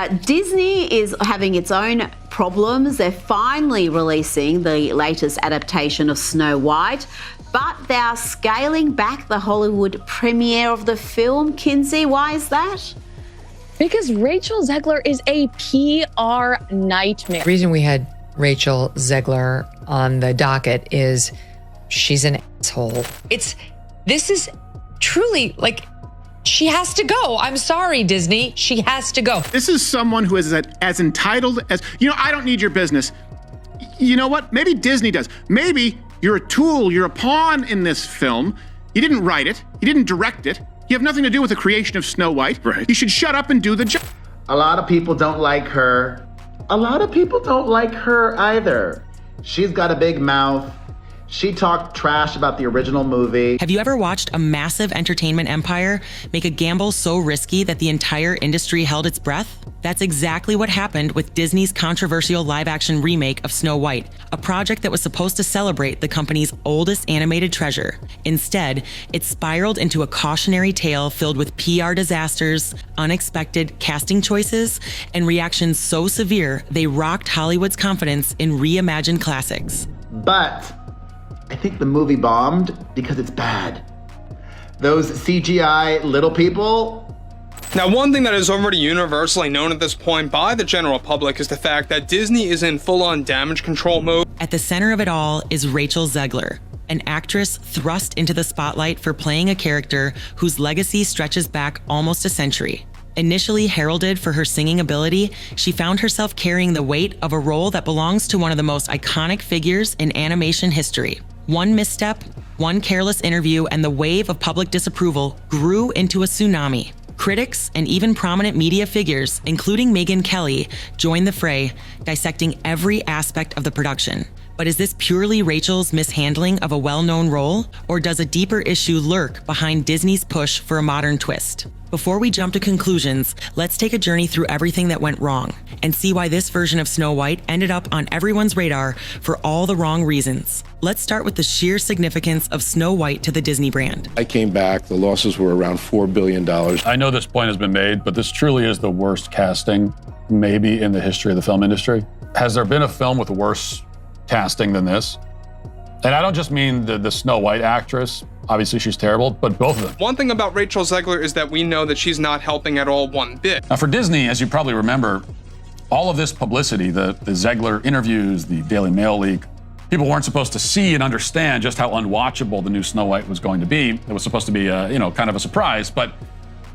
Disney is having its own problems. They're finally releasing the latest adaptation of Snow White, but they're scaling back the Hollywood premiere of the film. Kinsey, why is that? Because Rachel Zegler is a PR nightmare. The reason we had Rachel Zegler on the docket is she's an asshole. This is truly like, she has to go. I'm sorry, Disney. She has to go. This is someone who is as entitled as, I don't need your business. You know what? Maybe Disney does. Maybe you're a tool, you're a pawn in this film. You didn't write it. You didn't direct it. You have nothing to do with the creation of Snow White. Right. You should shut up and do the job. A lot of people don't like her. A lot of people don't like her either. She's got a big mouth. She talked trash about the original movie. Have you ever watched a massive entertainment empire make a gamble so risky that the entire industry held its breath? That's exactly what happened with Disney's controversial live-action remake of Snow White, a project that was supposed to celebrate the company's oldest animated treasure. Instead, it spiraled into a cautionary tale filled with PR disasters, unexpected casting choices, and reactions so severe they rocked Hollywood's confidence in reimagined classics. But I think the movie bombed because it's bad. Those CGI little people. Now, one thing that is already universally known at this point by the general public is the fact that Disney is in full-on damage control mode. At the center of it all is Rachel Zegler, an actress thrust into the spotlight for playing a character whose legacy stretches back almost a century. Initially heralded for her singing ability, she found herself carrying the weight of a role that belongs to one of the most iconic figures in animation history. One misstep, one careless interview, and the wave of public disapproval grew into a tsunami. Critics and even prominent media figures, including Megyn Kelly, joined the fray, dissecting every aspect of the production. But is this purely Rachel's mishandling of a well-known role, or does a deeper issue lurk behind Disney's push for a modern twist? Before we jump to conclusions, let's take a journey through everything that went wrong and see why this version of Snow White ended up on everyone's radar for all the wrong reasons. Let's start with the sheer significance of Snow White to the Disney brand. I came back, the losses were around $4 billion. I know this point has been made, but this truly is the worst casting maybe in the history of the film industry. Has there been a film with worse casting than this? And I don't just mean the Snow White actress. Obviously, she's terrible, but both of them. One thing about Rachel Zegler is that we know that she's not helping at all one bit. Now, for Disney, as you probably remember, all of this publicity, the Zegler interviews, the Daily Mail leak, people weren't supposed to see and understand just how unwatchable the new Snow White was going to be. It was supposed to be, kind of a surprise, but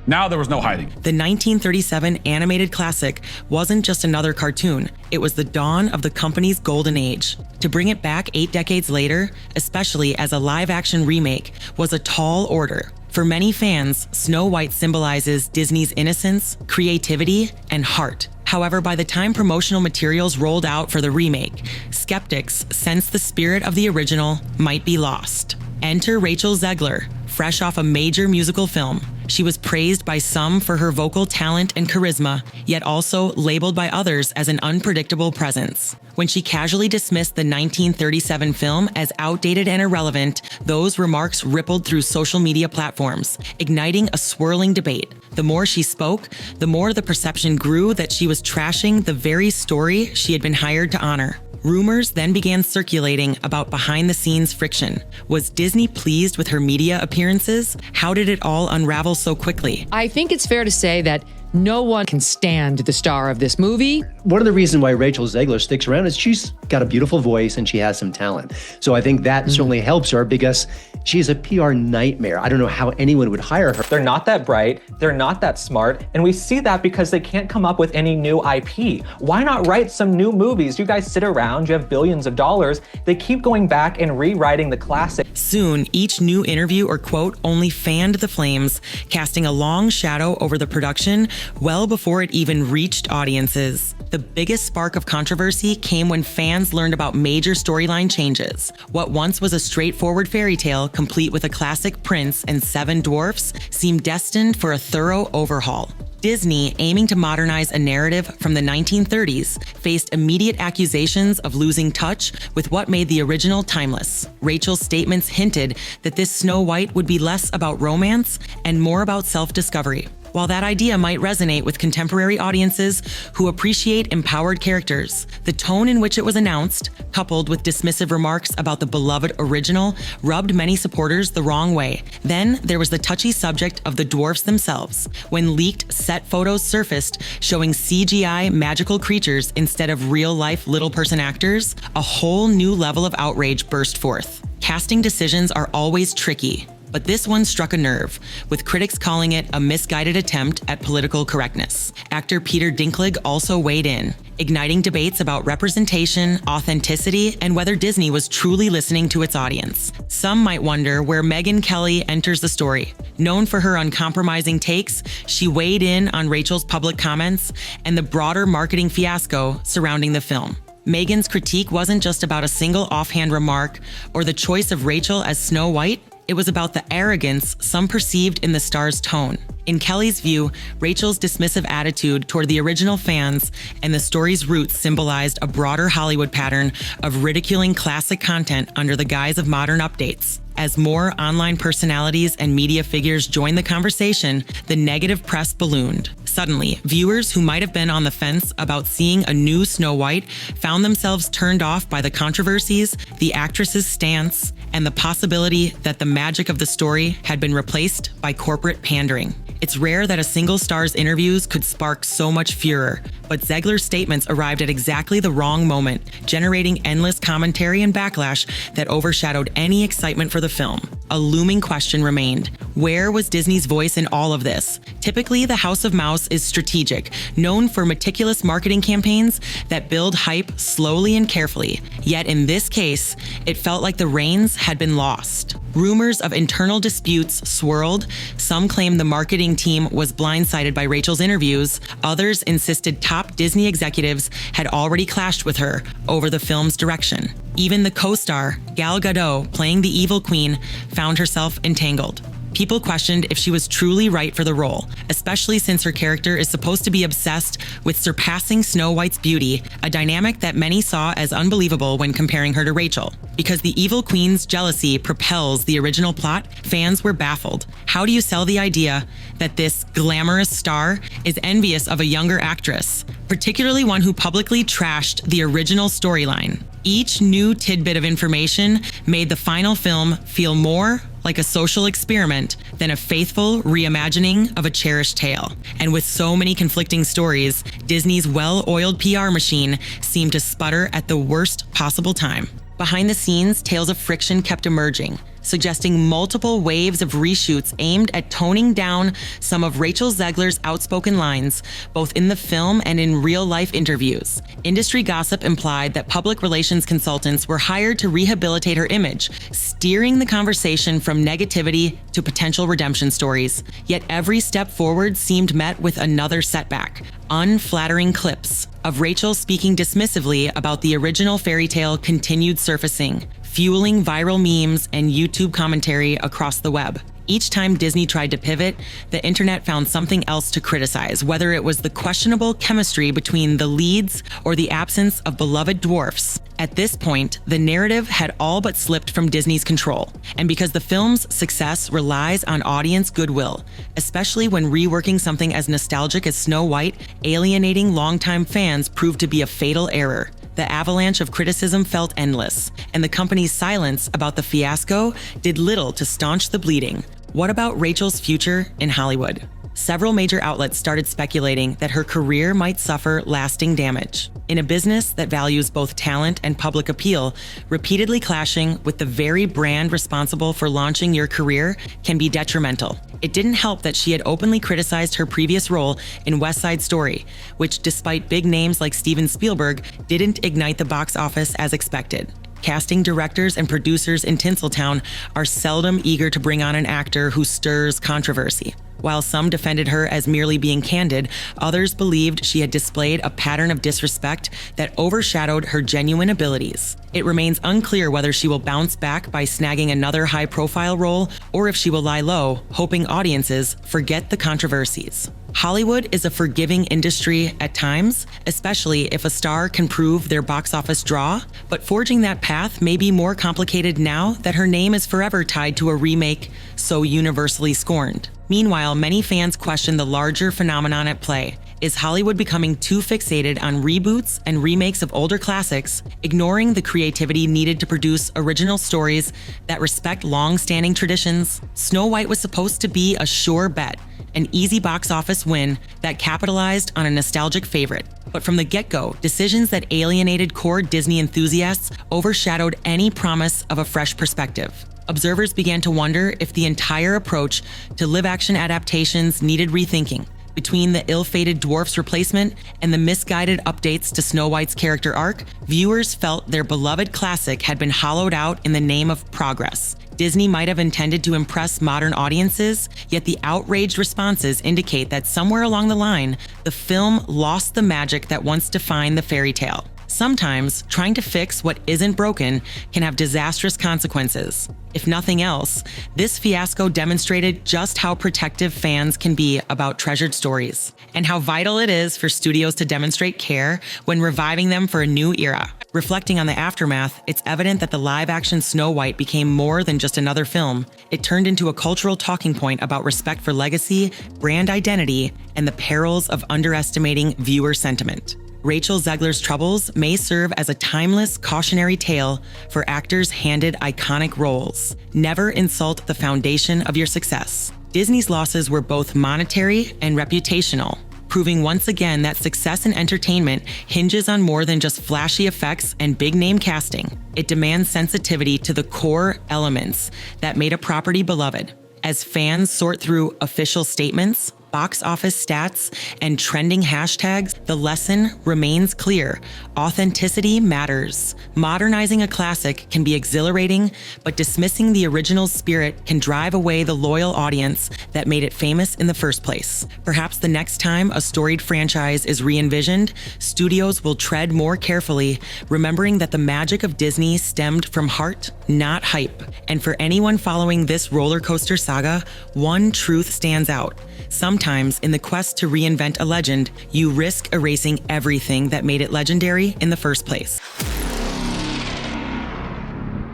now there was no hiding. The 1937 animated classic wasn't just another cartoon. It was the dawn of the company's golden age. To bring it back 8 decades later, especially as a live-action remake, was a tall order. For many fans, Snow White symbolizes Disney's innocence, creativity, and heart. However, by the time promotional materials rolled out for the remake, skeptics sensed the spirit of the original might be lost. Enter Rachel Zegler, fresh off a major musical film. She was praised by some for her vocal talent and charisma, yet also labeled by others as an unpredictable presence. When she casually dismissed the 1937 film as outdated and irrelevant, those remarks rippled through social media platforms, igniting a swirling debate. The more she spoke, the more the perception grew that she was trashing the very story she had been hired to honor. Rumors then began circulating about behind-the-scenes friction. Was Disney pleased with her media appearances? How did it all unravel so quickly? I think it's fair to say that no one can stand the star of this movie. One of the reasons why Rachel Zegler sticks around is she's got a beautiful voice and she has some talent. So I think that certainly helps her because she's a PR nightmare. I don't know how anyone would hire her. They're not that bright, they're not that smart, and we see that because they can't come up with any new IP. Why not write some new movies? You guys sit around, you have billions of dollars. They keep going back and rewriting the classic. Soon, each new interview or quote only fanned the flames, casting a long shadow over the production well before it even reached audiences. The biggest spark of controversy came when fans learned about major storyline changes. What once was a straightforward fairy tale, complete with a classic prince and 7 dwarfs, seemed destined for a thorough overhaul. Disney, aiming to modernize a narrative from the 1930s, faced immediate accusations of losing touch with what made the original timeless. Rachel's statements hinted that this Snow White would be less about romance and more about self-discovery. While that idea might resonate with contemporary audiences who appreciate empowered characters, the tone in which it was announced, coupled with dismissive remarks about the beloved original, rubbed many supporters the wrong way. Then there was the touchy subject of the dwarfs themselves, when leaked set photos surfaced showing CGI magical creatures instead of real-life little-person actors. A whole new level of outrage burst forth. Casting decisions are always tricky, but this one struck a nerve, with critics calling it a misguided attempt at political correctness. Actor Peter Dinklage also weighed in, igniting debates about representation, authenticity, and whether Disney was truly listening to its audience. Some might wonder where Megyn Kelly enters the story. Known for her uncompromising takes, she weighed in on Rachel's public comments and the broader marketing fiasco surrounding the film. Megyn's critique wasn't just about a single offhand remark or the choice of Rachel as Snow White. It was about the arrogance some perceived in the star's tone. In Kelly's view, Rachel's dismissive attitude toward the original fans and the story's roots symbolized a broader Hollywood pattern of ridiculing classic content under the guise of modern updates. As more online personalities and media figures joined the conversation, the negative press ballooned. Suddenly, viewers who might have been on the fence about seeing a new Snow White found themselves turned off by the controversies, the actress's stance, and the possibility that the magic of the story had been replaced by corporate pandering. It's rare that a single star's interviews could spark so much furor, but Zegler's statements arrived at exactly the wrong moment, generating endless commentary and backlash that overshadowed any excitement for the film. A looming question remained. Where was Disney's voice in all of this? Typically, the House of Mouse is strategic, known for meticulous marketing campaigns that build hype slowly and carefully. Yet in this case, it felt like the reins had been lost. Rumors of internal disputes swirled. Some claimed the marketing team was blindsided by Rachel's interviews. Others insisted top Disney executives had already clashed with her over the film's direction. Even the co-star, Gal Gadot, playing the evil queen, found herself entangled. People questioned if she was truly right for the role, especially since her character is supposed to be obsessed with surpassing Snow White's beauty, a dynamic that many saw as unbelievable when comparing her to Rachel. Because the evil queen's jealousy propels the original plot, fans were baffled. How do you sell the idea that this glamorous star is envious of a younger actress, particularly one who publicly trashed the original storyline? Each new tidbit of information made the final film feel more like a social experiment than a faithful reimagining of a cherished tale. And with so many conflicting stories, Disney's well-oiled PR machine seemed to sputter at the worst possible time. Behind the scenes, tales of friction kept emerging, suggesting multiple waves of reshoots aimed at toning down some of Rachel Zegler's outspoken lines, both in the film and in real-life interviews. Industry gossip implied that public relations consultants were hired to rehabilitate her image, steering the conversation from negativity to potential redemption stories. Yet every step forward seemed met with another setback. Unflattering clips of Rachel speaking dismissively about the original fairy tale continued surfacing, fueling viral memes and YouTube commentary across the web. Each time Disney tried to pivot, the internet found something else to criticize, whether it was the questionable chemistry between the leads or the absence of beloved dwarfs. At this point, the narrative had all but slipped from Disney's control, and because the film's success relies on audience goodwill, especially when reworking something as nostalgic as Snow White, alienating longtime fans proved to be a fatal error. The avalanche of criticism felt endless, and the company's silence about the fiasco did little to staunch the bleeding. What about Rachel's future in Hollywood? Several major outlets started speculating that her career might suffer lasting damage. In a business that values both talent and public appeal, repeatedly clashing with the very brand responsible for launching your career can be detrimental. It didn't help that she had openly criticized her previous role in West Side Story, which, despite big names like Steven Spielberg, didn't ignite the box office as expected. Casting directors and producers in Tinseltown are seldom eager to bring on an actor who stirs controversy. While some defended her as merely being candid, others believed she had displayed a pattern of disrespect that overshadowed her genuine abilities. It remains unclear whether she will bounce back by snagging another high-profile role or if she will lie low, hoping audiences forget the controversies. Hollywood is a forgiving industry at times, especially if a star can prove their box office draw, but forging that path may be more complicated now that her name is forever tied to a remake so universally scorned. Meanwhile, many fans question the larger phenomenon at play. Is Hollywood becoming too fixated on reboots and remakes of older classics, ignoring the creativity needed to produce original stories that respect long-standing traditions? Snow White was supposed to be a sure bet, an easy box office win that capitalized on a nostalgic favorite. But from the get-go, decisions that alienated core Disney enthusiasts overshadowed any promise of a fresh perspective. Observers began to wonder if the entire approach to live-action adaptations needed rethinking. Between the ill-fated dwarfs replacement and the misguided updates to Snow White's character arc, viewers felt their beloved classic had been hollowed out in the name of progress. Disney might have intended to impress modern audiences, yet the outraged responses indicate that somewhere along the line, the film lost the magic that once defined the fairy tale. Sometimes, trying to fix what isn't broken can have disastrous consequences. If nothing else, this fiasco demonstrated just how protective fans can be about treasured stories, and how vital it is for studios to demonstrate care when reviving them for a new era. Reflecting on the aftermath, it's evident that the live-action Snow White became more than just another film. It turned into a cultural talking point about respect for legacy, brand identity, and the perils of underestimating viewer sentiment. Rachel Zegler's troubles may serve as a timeless cautionary tale for actors handed iconic roles. Never insult the foundation of your success. Disney's losses were both monetary and reputational, proving once again that success in entertainment hinges on more than just flashy effects and big-name casting. It demands sensitivity to the core elements that made a property beloved. As fans sort through official statements, box office stats, and trending hashtags, the lesson remains clear. Authenticity matters. Modernizing a classic can be exhilarating, but dismissing the original spirit can drive away the loyal audience that made it famous in the first place. Perhaps the next time a storied franchise is re-envisioned, studios will tread more carefully, remembering that the magic of Disney stemmed from heart, not hype. And for anyone following this roller coaster saga, one truth stands out. Sometimes, in the quest to reinvent a legend, you risk erasing everything that made it legendary in the first place.